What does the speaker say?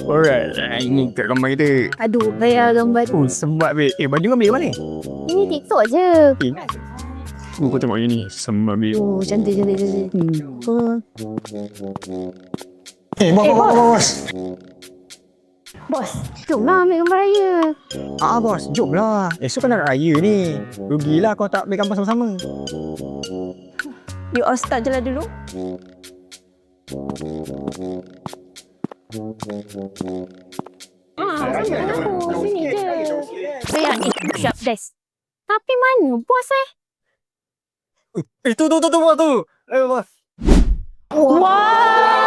Alright, ini kat gambar kita. Aduh, bayar gambar tu. Oh, sembat babe. Baju kau ambil mana? Ini TikTok je. Kau tengok ini. Sembat babe. Oh, cantik. Oh. Bos. Bos, jom lah ambil gambar raya. Bos, jom lah. Esok kan nak raya ni. Rugilah kau tak ambil gambar sama-sama. You all start je lah dulu. Sini je. Bayar siap des. Tapi mana bos Tu, bos tu. Wow.